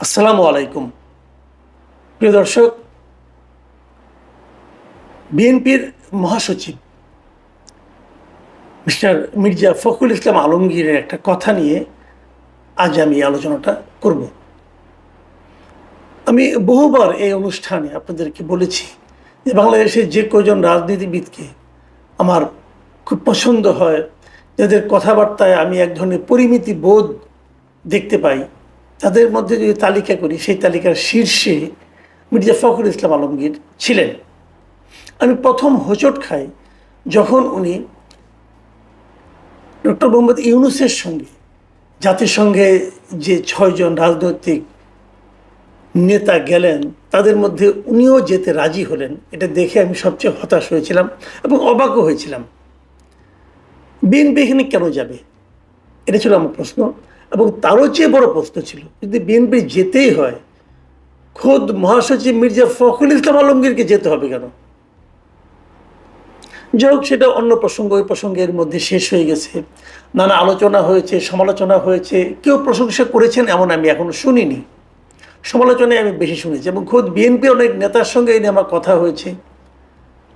আসসালামু আলাইকুম। প্রিয় দর্শক, বিএনপির মহাসচিব মিস্টার মির্জা ফখরুল ইসলাম আলমগীরের একটা কথা নিয়ে আজ আমি এই আলোচনাটা করব। আমি বহুবার এই অনুষ্ঠানে আপনাদেরকে বলেছি যে বাংলাদেশের যে কজন রাজনীতিবিদকে আমার খুব পছন্দ হয়, যাদের কথাবার্তায় আমি এক ধরনের পরিমিতি বোধ দেখতে পাই, তাদের মধ্যে যদি তালিকা করি সেই তালিকার শীর্ষে মির্জা ফখরুল ইসলাম আলমগীর ছিলেন। আমি প্রথম হোঁচট খাই যখন উনি ডক্টর মোহাম্মদ ইউনূসের সঙ্গে জাতিসংঘে যে ৬ জন রাজনৈতিক নেতা গেলেন তাদের মধ্যে উনিও যেতে রাজি হলেন। এটা দেখে আমি সবচেয়ে হতাশ হয়েছিলাম এবং অবাকও হয়েছিলাম। বিএনপি এখানে কেন যাবে, এটা ছিল আমার প্রশ্ন। এবং তারও চেয়ে বড় প্রশ্ন ছিল, যদি বিএনপি যেতেই হয় খোদ মহাসচিব মির্জা ফখরুল ইসলাম আলমগীরকে যেতে হবে কেন? যাই হোক, সেটা অন্য প্রসঙ্গ। ওই প্রসঙ্গের মধ্যে শেষ হয়ে গেছে। নানা আলোচনা হয়েছে, সমালোচনা হয়েছে। কেউ প্রশংসা করেছেন এমন আমি এখনো শুনিনি। সমালোচনায় আমি বেশি শুনেছি এবং খোদ বিএনপি অনেক নেতার সঙ্গে এই নিয়ে আমার কথা হয়েছে।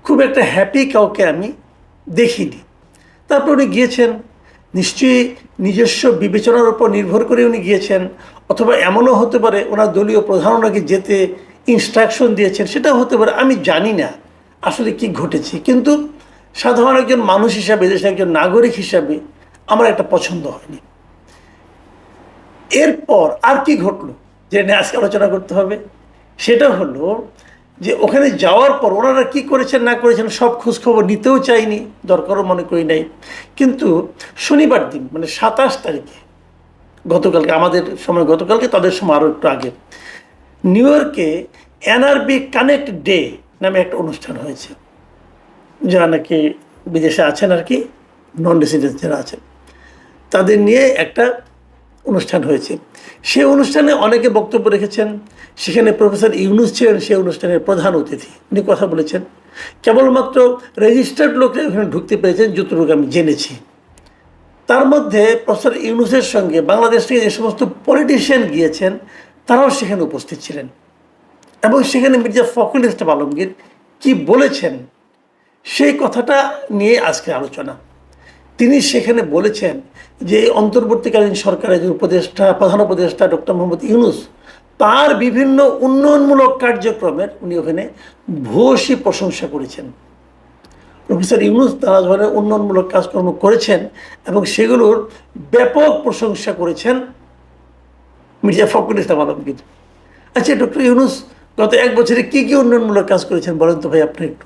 খুব একটা হ্যাপি কাউকে আমি দেখিনি। তারপর উনি গিয়েছেন, নিশ্চয়ই নিজস্ব বিবেচনার উপর নির্ভর করে উনি গিয়েছেন, অথবা এমনও হতে পারে ওনার দলীয় প্রধান ওনাকে যেতে ইনস্ট্রাকশন দিয়েছেন, সেটাও হতে পারে। আমি জানি না আসলে কি ঘটেছে, কিন্তু সাধারণ একজন মানুষ হিসাবে, দেশের একজন নাগরিক হিসাবে আমার একটা পছন্দ হয়নি। এরপর আর কি ঘটলো যে নিয়ে আজকে আলোচনা করতে হবে, সেটা হলো যে ওখানে যাওয়ার পর ওনারা কি করেছেন না করেছেন সব খোঁজখবর নিতেও চাইনি, দরকারও মনে করি নাই। কিন্তু শনিবার দিন মানে ২৭ তারিখে, গতকালকে আমাদের সময়, গতকালকে তাদের সময় আরও একটু আগে, নিউ ইয়র্কে এনআরবি কানেক্ট ডে নামে একটা অনুষ্ঠান হয়েছে। যারা নাকি বিদেশে আছেন আর কি, নন রেসিডেন্ট যারা আছেন, তাদের নিয়ে একটা অনুষ্ঠান হয়েছে। সেই অনুষ্ঠানে অনেকে বক্তব্য রেখেছেন। সেখানে প্রফেসর ইউনূস ছিলেন সেই অনুষ্ঠানের প্রধান অতিথি। উনি কথা বলেছেন। কেবলমাত্র রেজিস্টার্ড লোকরা ওখানে ঢুকতে পেরেছেন যতটুকু আমি জেনেছি। তার মধ্যে প্রফেসর ইউনূসের সঙ্গে বাংলাদেশ থেকে যে সমস্ত পলিটিশিয়ান গিয়েছেন তারাও সেখানে উপস্থিত ছিলেন। এবং সেখানে মির্জা ফখরুল ইসলাম আলমগীর কি বলেছেন সেই কথাটা নিয়ে আজকে আলোচনা। তিনি সেখানে বলেছেন যে অন্তর্বর্তীকালীন সরকারের যে উপদেষ্টা, প্রধান উপদেষ্টা ডক্টর মোহাম্মদ ইউনূস, তার বিভিন্ন উন্নয়নমূলক কার্যক্রমের উনি ওখানে ভূয়সী প্রশংসা করেছেন। প্রফেসর ইউনূস নানা ধরনের উন্নয়নমূলক কাজকর্ম করেছেন এবং সেগুলোর ব্যাপক প্রশংসা করেছেন মির্জা ফখরুল ইসলাম আলমগীর। আচ্ছা, ডক্টর ইউনূস গত ১ বছরে কী কী উন্নয়নমূলক কাজ করেছেন বলেন তো ভাই আপনি একটু।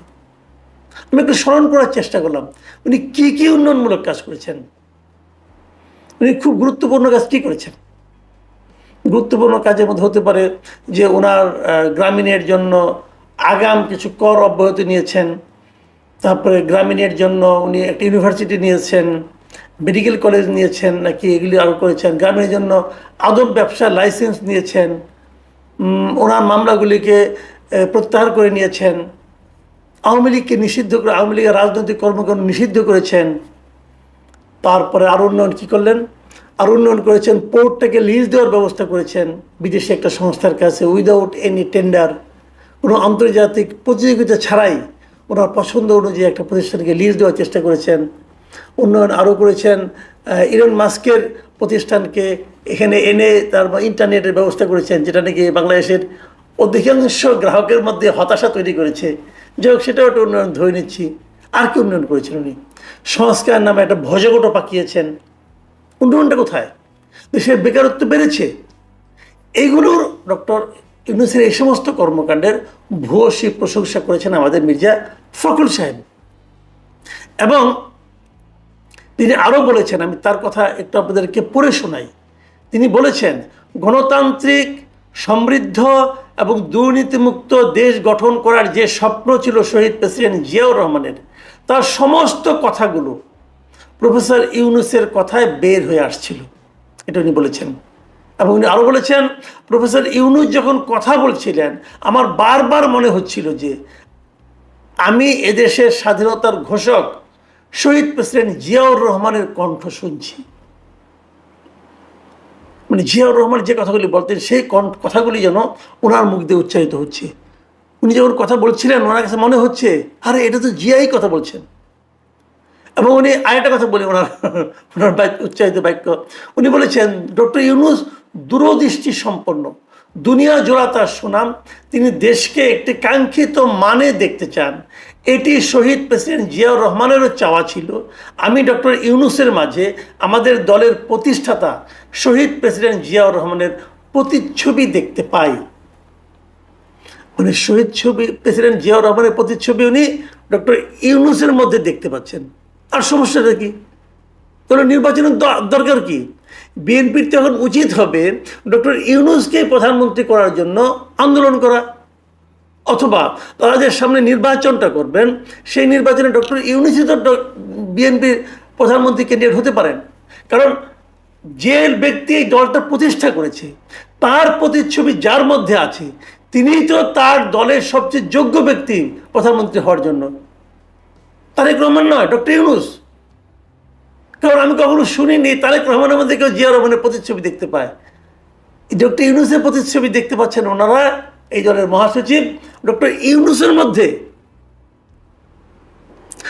আমি একটু স্মরণ করার চেষ্টা করলাম উনি কী কী উন্নয়নমূলক কাজ করেছেন। উনি খুব গুরুত্বপূর্ণ কাজ কী করেছেন? গুরুত্বপূর্ণ কাজের মধ্যে হতে পারে যে ওনার গ্রামীণের জন্য আগাম কিছু কর অব্যাহতি নিয়েছেন। তারপরে গ্রামীণের জন্য উনি একটা ইউনিভার্সিটি নিয়েছেন, মেডিকেল কলেজ নিয়েছেন নাকি, এগুলি আরও করেছেন। গ্রামীণের জন্য আদব ব্যবসার লাইসেন্স নিয়েছেন। ওনার মামলাগুলিকে প্রত্যাহার করে নিয়েছেন। আওয়ামী লীগকে নিষিদ্ধ করে, আওয়ামী লীগের রাজনৈতিক কর্মকাণ্ড নিষিদ্ধ করেছেন। তারপরে আরও উন্নয়ন কী করলেন? আরও উন্নয়ন করেছেন, পোর্টটাকে লিজ দেওয়ার ব্যবস্থা করেছেন বিদেশি একটা সংস্থার কাছে, উইদাউট এনি টেন্ডার, কোনো আন্তর্জাতিক প্রতিযোগিতা ছাড়াই ওনার পছন্দ অনুযায়ী একটা প্রতিষ্ঠানকে লিজ দেওয়ার চেষ্টা করেছেন। উন্নয়ন আরও করেছেন, ইলন মাস্কের প্রতিষ্ঠানকে এখানে এনে তার ইন্টারনেটের ব্যবস্থা করেছেন, যেটা নাকি বাংলাদেশের অধিকাংশ গ্রাহকের মধ্যে হতাশা তৈরি করেছে। যাই হোক, সেটাও একটা উন্নয়ন ধরে নিচ্ছি। আর কি উন্নয়ন করেছেন উনি? সংস্কার নামে একটা ভজগটো পাকিয়েছেন। উন্নয়নটা কোথায়? দেশের বেকারত্ব বেড়েছে। এইগুলোর ডক্টর ইউনূসের এই সমস্ত কর্মকাণ্ডের ভূয়সী প্রশংসা করেছেন আমাদের মির্জা ফখরুল সাহেব। এবং তিনি আরও বলেছেন, আমি তার কথা একটু আপনাদেরকে পড়ে শোনাই। তিনি বলেছেন, গণতান্ত্রিক, সমৃদ্ধ এবং দুর্নীতিমুক্ত দেশ গঠন করার যে স্বপ্ন ছিল শহীদ প্রেসিডেন্ট জিয়াউর রহমানের, তার সমস্ত কথাগুলো প্রফেসর ইউনূসের কথায় বের হয়ে আসছিল। এটা উনি বলেছেন। এবং উনি আরও বলেছেন, প্রফেসর ইউনূস যখন কথা বলছিলেন আমার বারবার মনে হচ্ছিল যে আমি এদেশের স্বাধীনতার ঘোষক শহীদ প্রেসিডেন্ট জিয়াউর রহমানের কণ্ঠ শুনছি। মানে জিয়াউর রহমান যে কথাগুলি বলতেন সেই কথাগুলি যেন ওনার মুখ দিয়ে উচ্চারিত হচ্ছে। উনি যখন কথা বলছিলেন ওনার কাছে মনে হচ্ছে আরে এটা তো জিয়াই কথা বলছেন। এবং উনি আরেকটা কথা বলি ওনার ওনার উচ্চারিত বাক্য, উনি বলেছেন ডক্টর ইউনূস দূরদৃষ্টি সম্পন্ন, দুনিয়া জোড়া তার সুনাম, তিনি দেশকে একটি কাঙ্ক্ষিত মানে দেখতে চান। এটি শহীদ প্রেসিডেন্ট জিয়াউর রহমানেরও চাওয়া ছিল। আমি ডক্টর ইউনূসের মাঝে আমাদের দলের প্রতিষ্ঠাতা শহীদ প্রেসিডেন্ট জিয়াউর রহমানের প্রতিচ্ছবি দেখতে পাই। মানে শহীদ প্রেসিডেন্ট জিয়াউর রহমানের প্রতিচ্ছবি উনি ডক্টর ইউনূসের মধ্যে দেখতে পাচ্ছেন। আর সমস্যাটা কি? তাহলে নির্বাচনের দরকার কি? বিএনপির তখন উচিত হবে ডক্টর ইউনূসকে প্রধানমন্ত্রী করার জন্য আন্দোলন করা, অথবা তারা যে সামনে নির্বাচনটা করবেন সেই নির্বাচনে ডক্টর ইউনূসই তো বিএনপির প্রধানমন্ত্রী ক্যান্ডিডেট হতে পারেন। কারণ যে ব্যক্তি এই দলটা প্রতিষ্ঠা করেছে তার প্রতিচ্ছবি যার মধ্যে আছে তিনিই তো তার দলের সবচেয়ে যোগ্য ব্যক্তি প্রধানমন্ত্রী হওয়ার জন্য, তারেক রহমান নয়, ডক্টর ইউনূস। কারণ আমি কখনো শুনিনি তারেক রহমানের মধ্যে কেউ জিয়া রহমানের প্রতিচ্ছবি দেখতে পায়। ডক্টর ইউনূসের প্রতিচ্ছবি দেখতে পাচ্ছেন ওনারা, এই দলের মহাসচিব ডক্টর ইউনূসের মধ্যে।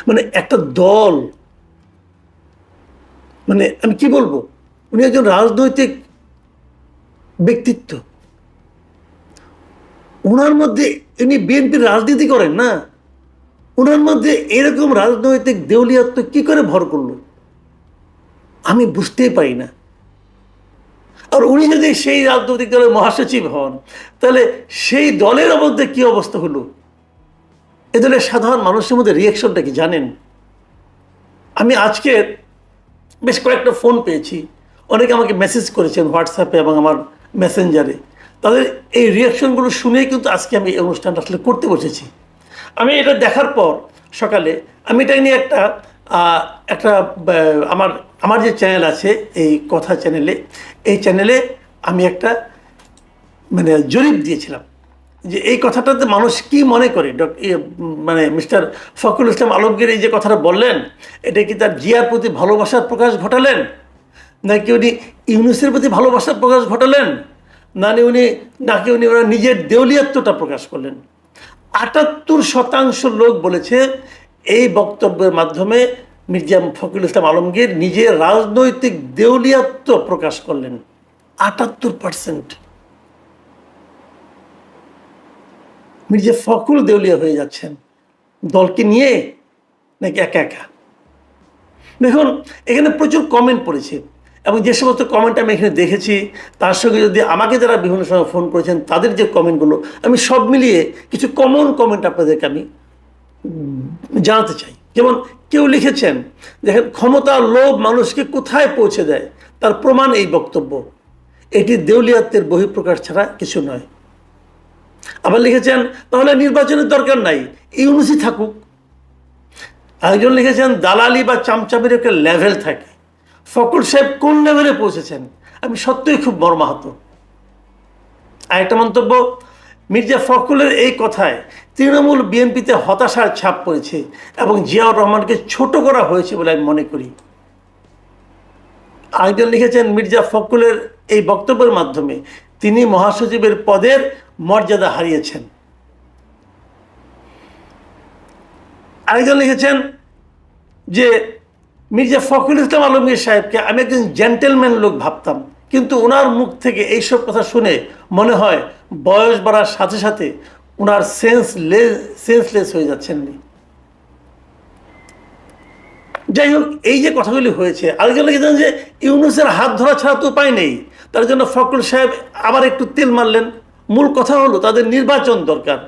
মানে একটা দল, মানে আমি কি বলবো, উনি একজন রাজনৈতিক ব্যক্তিত্ব, ওনার মধ্যে উনি বিএনপির রাজনীতি করেন না, ওনার মধ্যে এরকম রাজনৈতিক দেউলিয়াত্ব কি করে ভর করলো আমি বুঝতেই পারি না। আর উনি যদি সেই রাজনৈতিক দলের মহাসচিব হন তাহলে সেই দলের মধ্যে কি অবস্থা হলো, এ দলের সাধারণ মানুষের মধ্যে রিয়াকশনটা কি জানেন? আমি আজকে বেশ কয়েকটা ফোন পেয়েছি, অনেকে আমাকে মেসেজ করেছেন হোয়াটসঅ্যাপে এবং আমার মেসেঞ্জারে, তাদের এই রিয়াকশনগুলো শুনেই কিন্তু আজকে আমি এই অনুষ্ঠানটা আসলে করতে বসেছি। আমি এটা দেখার পর সকালে আমি এটা নিয়ে একটা একটা আমার আমার যে চ্যানেল আছে এই কথা চ্যানেলে, এই চ্যানেলে আমি একটা মানে জরিপ দিয়েছিলাম যে এই কথাটাতে মানুষ কি মনে করে। মানে মিস্টার ফখরুল ইসলাম আলমগীর এই যে কথাটা বললেন এটা কি তার জিয়ার প্রতি ভালোবাসার প্রকাশ ঘটালেন, নাকি উনি ইউনূসের প্রতি ভালোবাসার প্রকাশ ঘটালেন, নাকি উনি ওনার নিজের দেউলিয়াত্বটা প্রকাশ করলেন। ৭৮% লোক বলেছে এই বক্তব্যের মাধ্যমে মির্জা ফখরুল ইসলাম আলমগীর নিজের রাজনৈতিক দেউলিয়াত্ব প্রকাশ করলেন। ৭৮%। মির্জা ফখরুল দেউলিয়া হয়ে যাচ্ছেন দলকে নিয়ে নাকি একা একা? দেখুন এখানে প্রচুর কমেন্ট পড়েছে এবং যে সমস্ত কমেন্ট আমি এখানে দেখেছি তার সঙ্গে যদি আমাকে যারা বিভিন্ন সময় ফোন করেছেন তাদের যে কমেন্টগুলো আমি সব মিলিয়ে কিছু কমন কমেন্ট আপনাদেরকে আমি জানাতে চাই। যেমন কেউ লিখেছেন, দেখেন ক্ষমতার লোভ মানুষকে কোথায় পৌঁছে দেয় তার প্রমাণ এই বক্তব্য, এটি দেউলিয়াত্বের বহিঃপ্রকাশ ছাড়া কিছু নয়। আবার লিখেছেন তাহলে নির্বাচনের দরকার নাই, ইউনূসই থাকুক। আরেকজন লিখেছেন দালালি বা চামচামের একটা লেভেল থাকে, ফখরুল সাহেব কোন লেভেলে পৌঁছেছেন, আমি সত্যিই খুব মর্মাহত। আরেকটা মন্তব্য, মির্জা ফখরুলের এই কথায় তৃণমূল বিএনপিতে হতাশার ছাপ পড়েছে এবং জিয়াউর রহমানকে ছোট করা হয়েছে বলে আমি মনে করি। আরেকজন লিখেছেন মির্জা ফখরুলের এই বক্তব্যের মাধ্যমে তিনি মহাসচিবের পদের মর্যাদা হারিয়েছেন। আরেকজন লিখেছেন যে মির্জা ফখরুল ইসলাম আলমগীর সাহেবকে আমি একজন জেন্টেলম্যান লোক ভাবতাম, কিন্তু ওনার মুখ থেকে এইসব কথা শুনে মনে হয় বয়স বাড়ার সাথে সাথে ওনার সেন্সলেস হয়ে যাচ্ছেন। যাই হোক, এই যে কথাগুলি হয়েছে, আরেকজন লিখেছেন যে ইউনূসের হাত ধরা ছাড়া তো উপায় নেই, তার জন্য ফখরুল সাহেব আবার একটু তেল মারলেন। মূল কথা হলো তাদের নির্বাচন দরকার,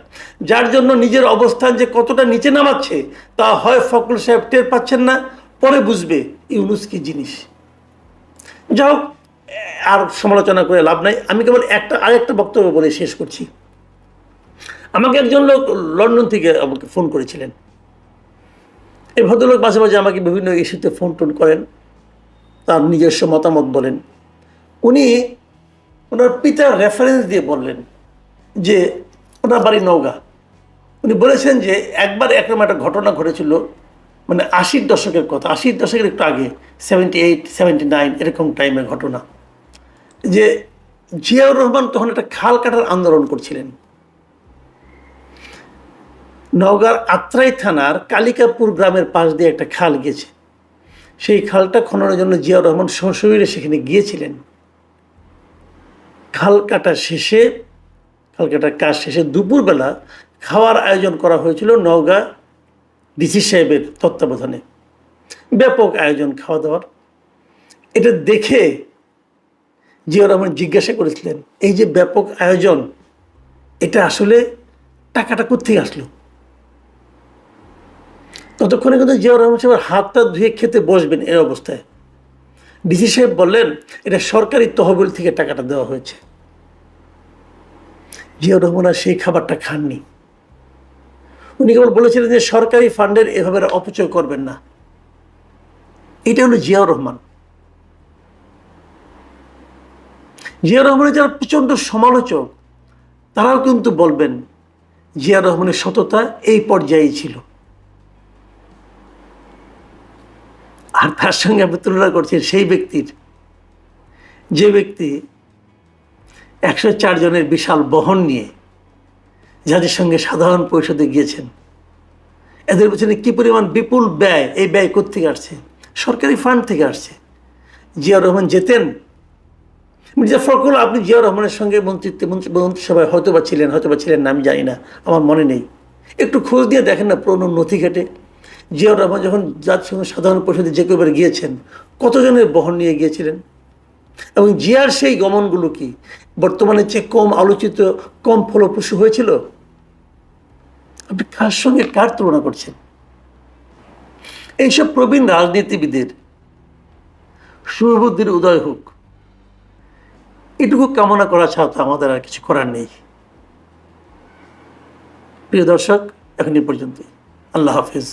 যার জন্য নিজের অবস্থান যে কতটা নিচে নামাচ্ছে তা হয় ফখরুল সাহেব টের পাচ্ছেন না, পরে বুঝবে ইউনূস কি জিনিস। যাই হোক, আর সমালোচনা করে লাভ নাই, আমি কেবল আরেকটা বক্তব্য বলে শেষ করছি। আমাকে একজন লোক লন্ডন থেকে আমাকে ফোন করেছিলেন। এই ভদ্রলোক মাঝে মাঝে আমাকে বিভিন্ন ইস্যুতে ফোন টোন করেন, তার নিজস্ব মতামত বলেন। উনি ওনার পিতার রেফারেন্স দিয়ে বললেন যে ওনার বাড়ি নওগাঁ। উনি বলেছেন যে একবার এরকম একটা ঘটনা ঘটেছিল, মানে ৮০ দশকের কথা, ৮০ দশকের একটু আগে, 78, 79 এরকম টাইমের ঘটনা। যে জিয়াউর রহমান তখন একটা খাল কাটার আন্দোলন করছিলেন। নওগাঁর আত্রাই থানার কালিকাপুর গ্রামের পাশ দিয়ে একটা খাল গেছে। সেই খালটা খননের জন্য জিয়াউর রহমান সশরীরে সেখানে গিয়েছিলেন। খাল কাটার কাজ শেষে দুপুরবেলা খাওয়ার আয়োজন করা হয়েছিল নওগাঁ ডিসি সাহেবের তত্ত্বাবধানে। ব্যাপক আয়োজন খাওয়া দাওয়ার। এটা দেখে জিয়াউর রহমান জিজ্ঞাসা করেছিলেন, এই যে ব্যাপক আয়োজন, এটা আসলে টাকাটা কোত্থেকে আসলো? ততক্ষণে কিন্তু জিয়াউর রহমান সাহেবের হাতটা ধুয়ে খেতে বসবেন এই অবস্থায় ডিসি সাহেব বললেন, এটা সরকারি তহবিল থেকে টাকাটা দেওয়া হয়েছে। জিয়াউর রহমান আর সেই খাবারটা খাননি। উনি কেবল বলেছিলেন যে সরকারি ফান্ডের এভাবে অপচয় করবেন না। এটা হলো জিয়াউর রহমান। জিয়াউর রহমানের যারা প্রচণ্ড সমালোচক তারাও কিন্তু বলবেন জিয়াউর রহমানের সততা এই পর্যায়ে ছিল। আর তার সঙ্গে আমি তুলনা করছি সেই ব্যক্তির, যে ব্যক্তি 104 জনের বিশাল বহন নিয়ে যাদের সঙ্গে সাধারণ পরিষদে গিয়েছেন। এদের পেছনে কি পরিমাণ বিপুল ব্যয়, এই ব্যয় কোত্থেকে আসছে? সরকারি ফান্ড থেকে আসছে। জিয়াউর রহমান যেতেন, মির্জা ফখরুল, আপনি জিয়াউর রহমানের সঙ্গে মন্ত্রিসভায় হয়তোবা ছিলেন না, আমি জানি না, আমার মনে নেই। একটু খোঁজ দিয়ে দেখেন না পুরনো নথি ঘেটে। জিয়াউর রহমান যখন জাতিসংঘ সাধারণ পরিষদে যে কবার গিয়েছেন, কতজনের বহন নিয়ে গিয়েছিলেন? এবং জিয়ার সেই গমনগুলো কি বর্তমানে চেয়ে কম আলোচিত, কম ফলপ্রসূ হয়েছিল? আপনি কার সঙ্গে কার তুলনা করছেন? এইসব প্রবীণ রাজনীতিবিদের শুভবুদ্ধির উদয় হোক, এটুকু কামনা করা ছাড়া তো আমাদের আর কিছু করার নেই। প্রিয় দর্শক, এখন এই পর্যন্তই। আল্লাহ হাফিজ।